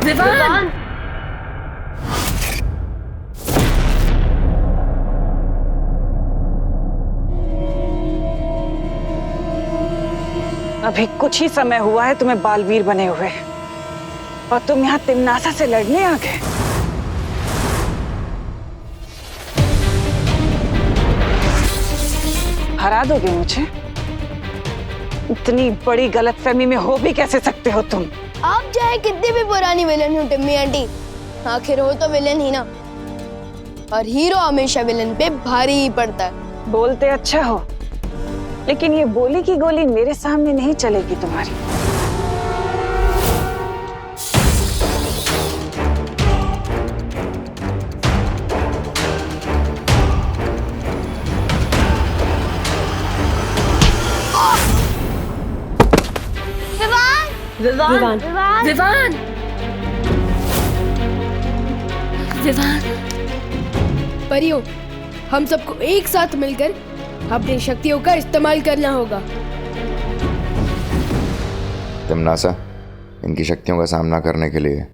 विवान! अभी कुछ ही समय हुआ है तुम्हें बालवीर बने हुए और तुम यहाँ तिमनासा से लड़ने आ गए। हरा दोगे मुझे? इतनी बड़ी गलतफहमी में हो भी कैसे सकते हो तुम? आप चाहे कितनी भी पुरानी विलन हो टिम्मी आंटी, आखिर हो तो विलन ही ना, और हीरो हमेशा विलन पे भारी ही पड़ता है। बोलते अच्छा हो, लेकिन ये बोली की गोली मेरे सामने नहीं चलेगी तुम्हारी। विवान! विवान! विवान! परियों, हम सबको एक साथ मिलकर अपनी शक्तियों का इस्तेमाल करना होगा। तिमनासा, इनकी शक्तियों का सामना करने के लिए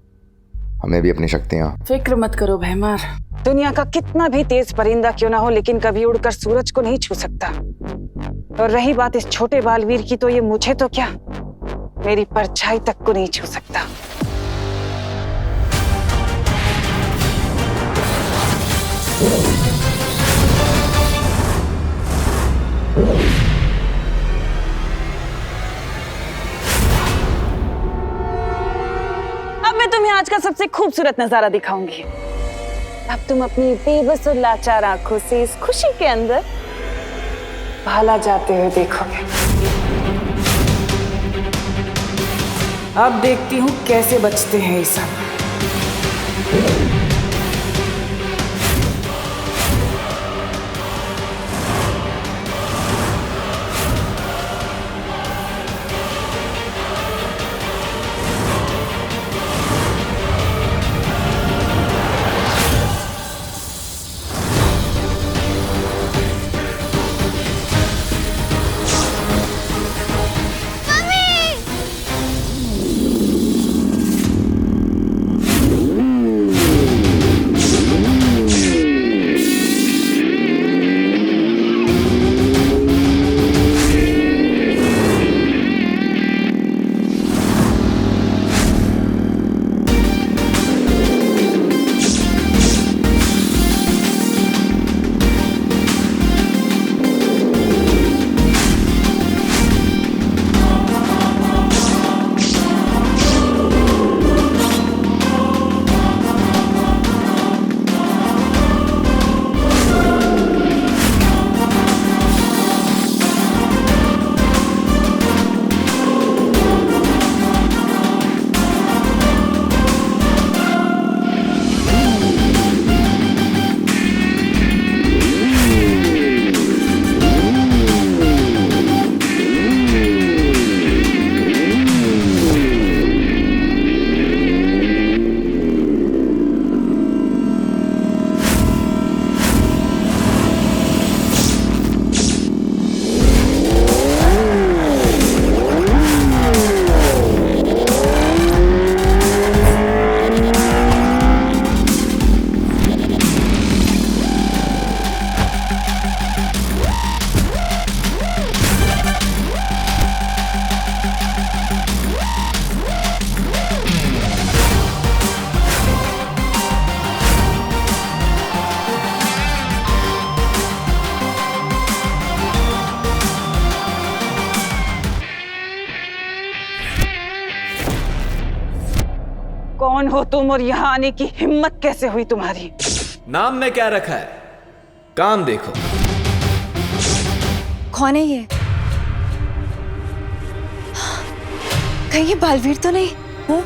हमें भी अपनी शक्तियां। फिक्र मत करो भैमार, दुनिया का कितना भी तेज परिंदा क्यों ना हो, लेकिन कभी उड़कर सूरज को नहीं छू सकता। और रही बात इस छोटे बालवीर की, तो ये मुझे तो क्या, मेरी परछाई तक को नहीं छू सकता। अब मैं तुम्हें आज का सबसे खूबसूरत नजारा दिखाऊंगी। अब तुम अपनी बेबस और लाचार आंखों से इस खुशी के अंदर भाला जाते हुए देखोगे। अब देखती हूँ कैसे बचते हैं ये सब। कौन हो तुम और यहाँ आने की हिम्मत कैसे हुई तुम्हारी? नाम में क्या रखा है, काम देखो। कौन है ये? कहीं ये बालवीर तो नहीं? हाँ?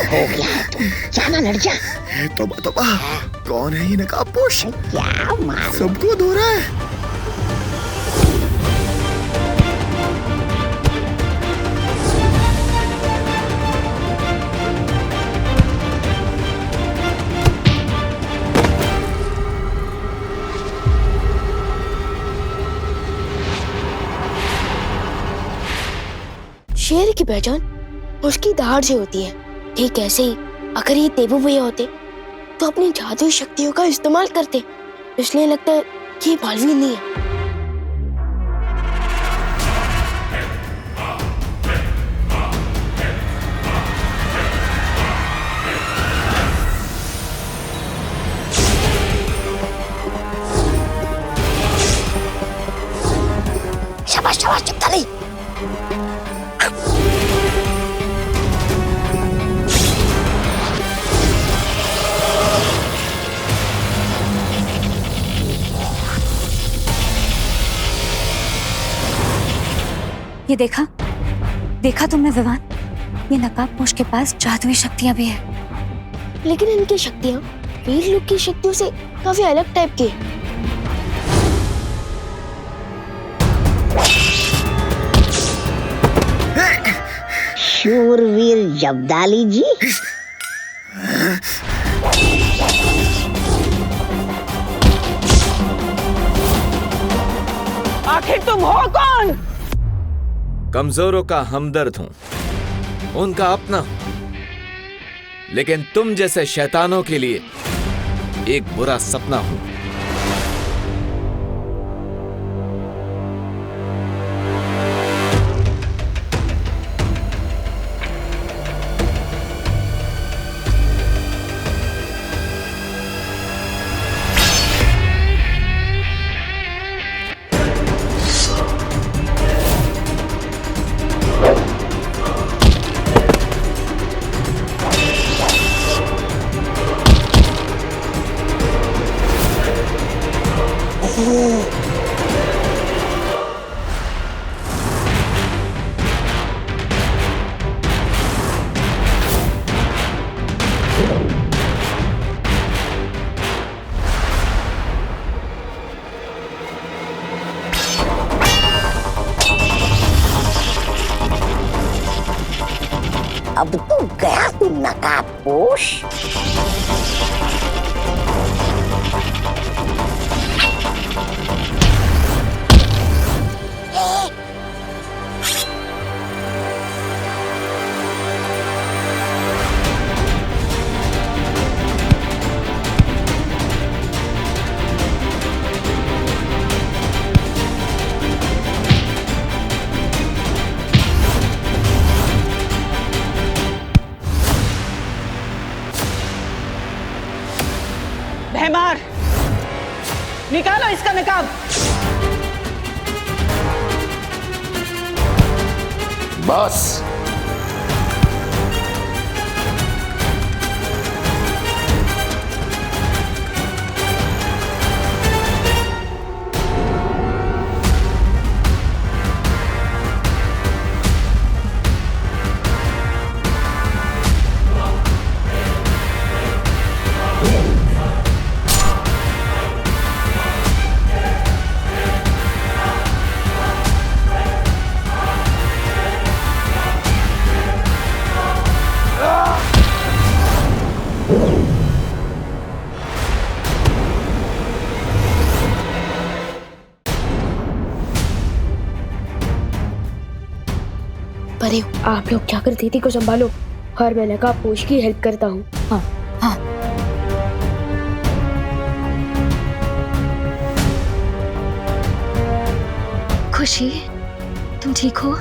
हो गया है तुम, जाना लड़ जा। तोबा तोबा, कौन है ये नकाबपोश? क्या मार सबको धो रहा है। शेर की पहचान उसकी दहाड़ से होती है। ठीक ऐसे ही अगर ये देवू भैया होते तो अपनी जादुई शक्तियों का इस्तेमाल करते, इसलिए लगता है कि ये बालवीर नहीं है। शाबाश शाबाश, चिपता नहीं। ये देखा तुमने विवान? ये नकाबपोश के पास जादुई शक्तियां भी है। लेकिन इनकी शक्तियां वीर लोग की शक्तियों से काफी अलग टाइप की है। शूरवीर जब्दाली जी, आखिर तुम हो कौन? कमजोरों का हमदर्द हूं, उनका अपना हूं, लेकिन तुम जैसे शैतानों के लिए एक बुरा सपना हूं। अब तो गया तू नकाबपोश। भैमार, निकालो इसका नकाब। बस परे, आप लोग जाकर दीदी को संभालो और मैं नकाबपोश की हेल्प करता हूँ। हाँ हाँ। खुशी, तुम ठीक हो?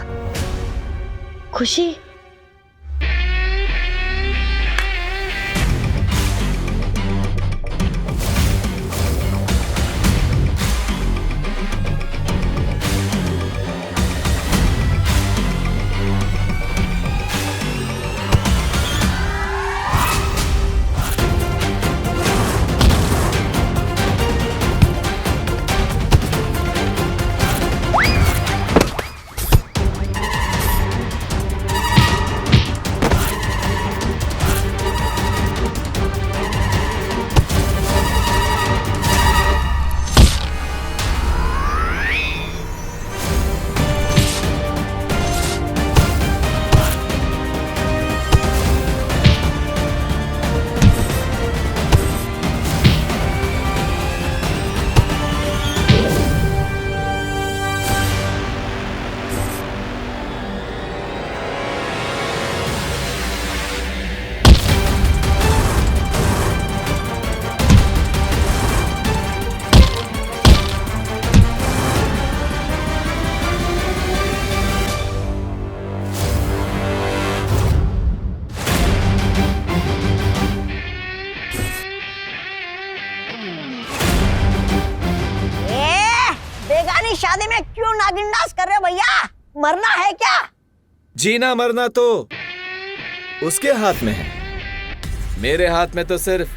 खुशी, मेरी शादी में क्यों नागिन डांस कर रहे हो भैया? मरना है क्या? जीना मरना तो उसके हाथ में है, मेरे हाथ में तो सिर्फ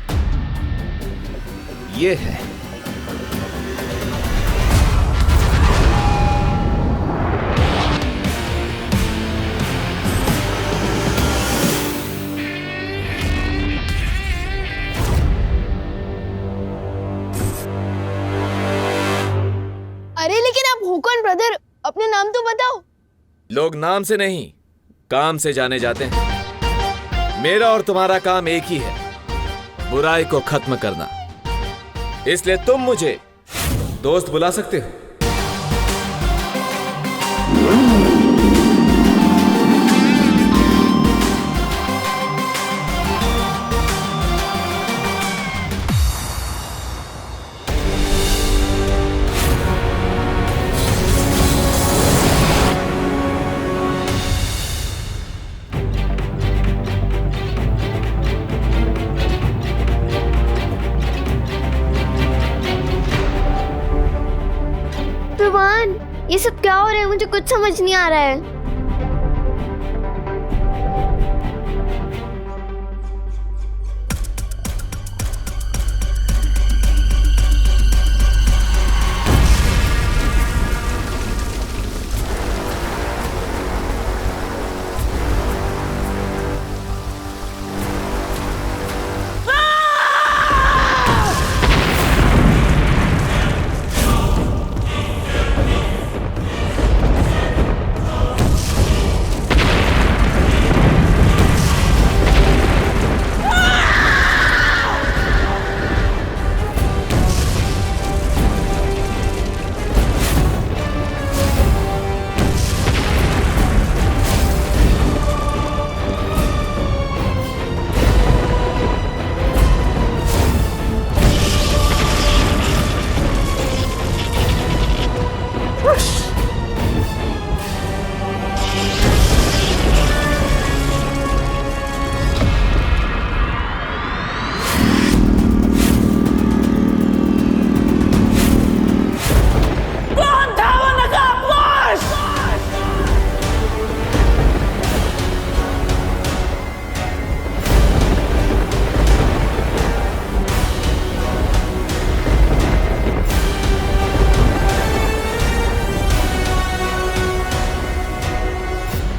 ये है। अरे लेकिन आप हो कौन ब्रदर? अपने नाम तो बताओ। लोग नाम से नहीं, काम से जाने जाते हैं। मेरा और तुम्हारा काम एक ही है, बुराई को खत्म करना। इसलिए तुम मुझे दोस्त बुला सकते हो। विवान, ये सब क्या हो रहा है? मुझे कुछ समझ नहीं आ रहा है।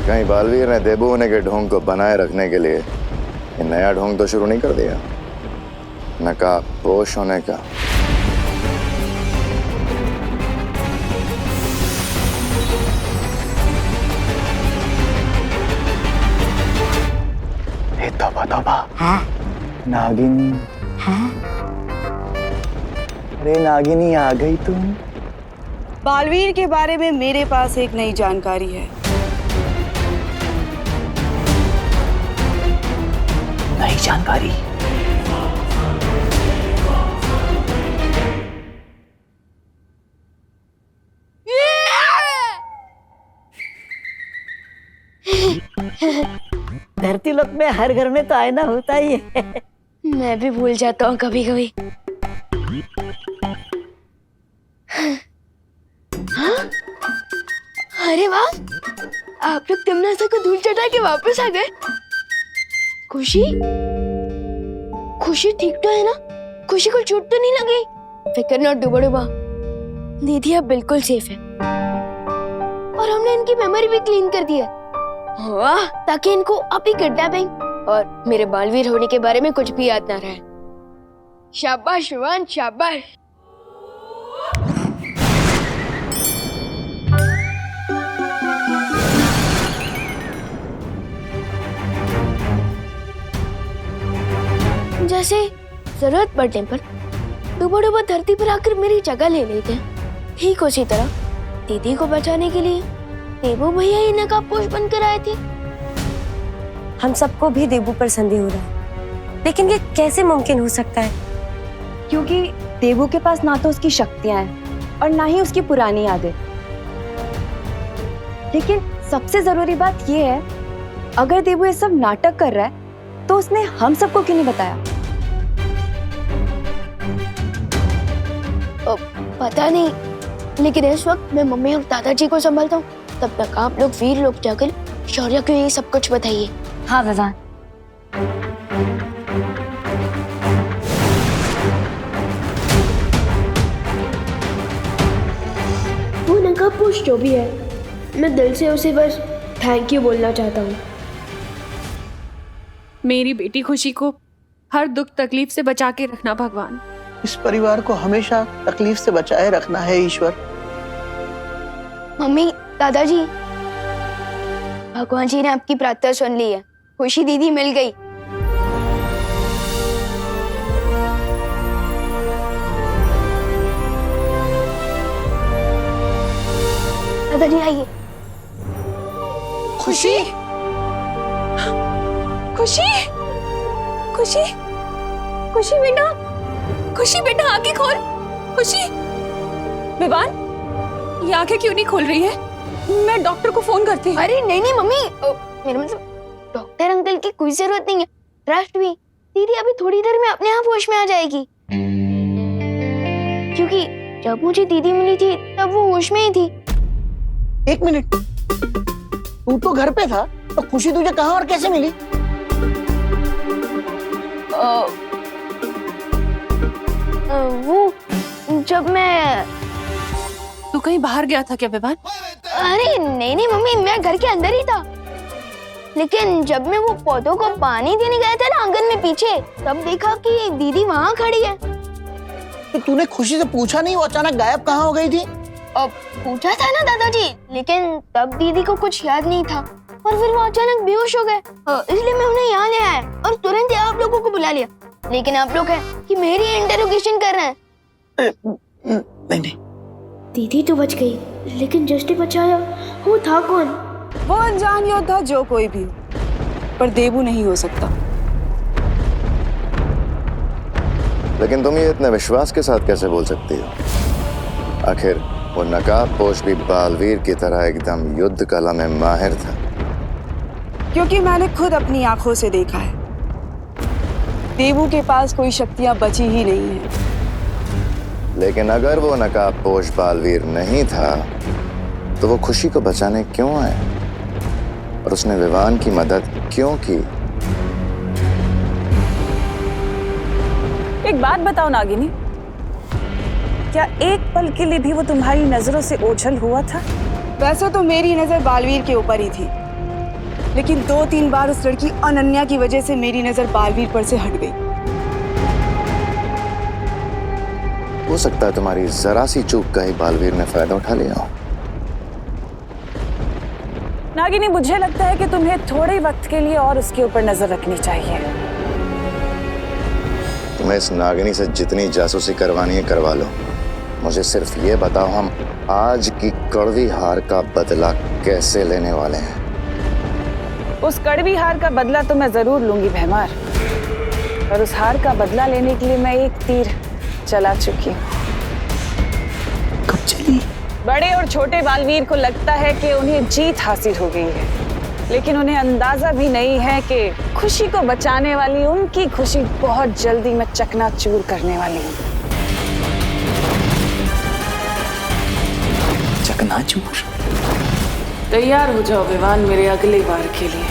कहीं बालवीर ने देबू होने के ढोंग को बनाए रखने के लिए ये नया ढोंग तो शुरू नहीं कर दिया, नकाबपोश होने का। तोबा तोबा। हाँ? नागिनी। हाँ? अरे नागिनी आ गई तुम। बालवीर के बारे में मेरे पास एक नई जानकारी है। नई जानकारी? धरती लोक में हर घर में तो आईना होता ही है। मैं भी भूल जाता हूँ कभी कभी। हाँ? अरे वाह, आप लोग तिमनासा को धूल चटा के वापस आ गए। खुशी, खुशी ठीक तो है ना? खुशी को चोट तो नहीं लगी? फिक्र नॉट डूबा डूबा, दीदी अब बिल्कुल सेफ है। और हमने इनकी मेमोरी भी क्लीन कर दी है। वाह, ताकि इनको अभी किडनैपिंग और मेरे बालवीर होने के बारे में कुछ भी याद ना रहे। शाबाश विवान, शाबाश। जैसे जरूरत पड़ने पर डूबा डूबा धरती पर आकर मेरी जगह ले लेते हैं, ठीक उसी तरह दीदी को बचाने के लिए देबू भैया ही नकाबपोश बनकर आए थे। हम सबको भी देबू पर संदेह हो रहा है, लेकिन ये कैसे मुमकिन हो सकता है? क्योंकि देबू के पास ना तो उसकी शक्तियां हैं और ना ही उसकी पुरानी यादें। लेकिन सबसे जरूरी बात ये है, अगर देबू ये सब नाटक कर रहा है तो उसने हम सबको क्यों नहीं बताया? पता नहीं, लेकिन इस वक्त मैं मम्मी और दादाजी को संभालता हूँ। तब तक आप लोग वीर लोग जाकर शौर्य को ये सब कुछ बताइए। हाँ विवान। वो नकाबपोश जो भी है, मैं दिल से उसे बस थैंक यू बोलना चाहता हूँ। मेरी बेटी खुशी को हर दुख तकलीफ से बचा के रखना भगवान। इस परिवार को हमेशा तकलीफ से बचाए रखना है ईश्वर। मम्मी, दादाजी, भगवान जी ने आपकी प्रार्थना सुन ली है। खुशी दीदी मिल गई। दादाजी आइए। खुशी, खुशी, खुशी, खुशी बेटा, खुशी बेटा आंखें खोल। खुशी, विवान, ये आंखें क्यों नहीं खोल रही है? मैं डॉक्टर को फोन करती हूँ। अरे नहीं नहीं मम्मी, मेरा मतलब डॉक्टर अंकल की कोई जरूरत नहीं है। ट्रस्ट भी, दीदी अभी थोड़ी देर में अपने आप होश में आ जाएगी। क्योंकि जब मुझे दीदी मिली थी तब वो होश में ही थी। एक मिनट, तू तो घर पे था, तो खुशी तुझे कहाँ और कैसे मिली? वो जब मैं तू कहीं बाहर गया था क्या विवान? अरे नहीं नहीं मम्मी, मैं घर के अंदर ही था। लेकिन जब मैं वो पौधों को पानी देने गया था ना आंगन में पीछे, तब देखा कि दीदी वहाँ खड़ी है। तो तूने खुशी से पूछा नहीं वो अचानक गायब कहाँ हो गई थी? अब पूछा था ना दादाजी, लेकिन तब दीदी को कुछ याद नहीं था और फिर वो अचानक बेहोश हो गए। इसलिए मैं उन्हें यहाँ ले आया और तुरंत आप लोगों को बुला लिया। लेकिन आप लोग हैं कि मेरी इंटरोगेशन कर रहे हैं। नहीं नहीं, दीदी तो बच गई, लेकिन जिसने बचाया वो था कौन? वो अनजान योद्धा जो कोई भी हो, पर देबू नहीं हो सकता। लेकिन तुम ये इतने विश्वास के साथ कैसे बोल सकती हो? आखिर वो नकाबपोश भी बालवीर की तरह एकदम युद्ध कला में माहिर था। क्योंकि मैंने खुद अपनी आंखों से देखा है, देबू के पास कोई शक्तियां बची ही नहीं है। लेकिन अगर वो नकाबपोश बालवीर नहीं था तो वो खुशी को बचाने क्यों आया और उसने विवान की मदद क्यों की? एक बात बताओ नागिनी, क्या एक पल के लिए भी वो तुम्हारी नजरों से ओझल हुआ था? वैसे तो मेरी नजर बालवीर के ऊपर ही थी, लेकिन 2-3 बार उस लड़की अनन्या की वजह से मेरी नजर बालवीर पर से हट गई। हो सकता है तुम्हारी जरा सी चूक का ही बालवीर ने फायदा उठा लिया हो। नागिनी, मुझे लगता है कि तुम्हें थोड़े वक्त के लिए और उसके ऊपर नजर रखनी चाहिए। तुम्हें इस नागिनी से जितनी जासूसी करवानी है करवा लो। मुझे सिर्फ ये बताओ, हम आज की कड़वी हार का बदला कैसे लेने वाले हैं? उस कड़वी हार का बदला तो मैं जरूर लूंगी भैमार, पर उस हार का बदला लेने के लिए मैं एक तीर चला चुकी हूँ। कब चली? बड़े और छोटे बालवीर को लगता है कि उन्हें जीत हासिल हो गई है, लेकिन उन्हें अंदाजा भी नहीं है कि खुशी को बचाने वाली उनकी खुशी बहुत जल्दी मैं चकनाचूर करने वाली हूँ। चकनाचूर? तैयार हो जाओ विवान मेरे अगले वार के लिए।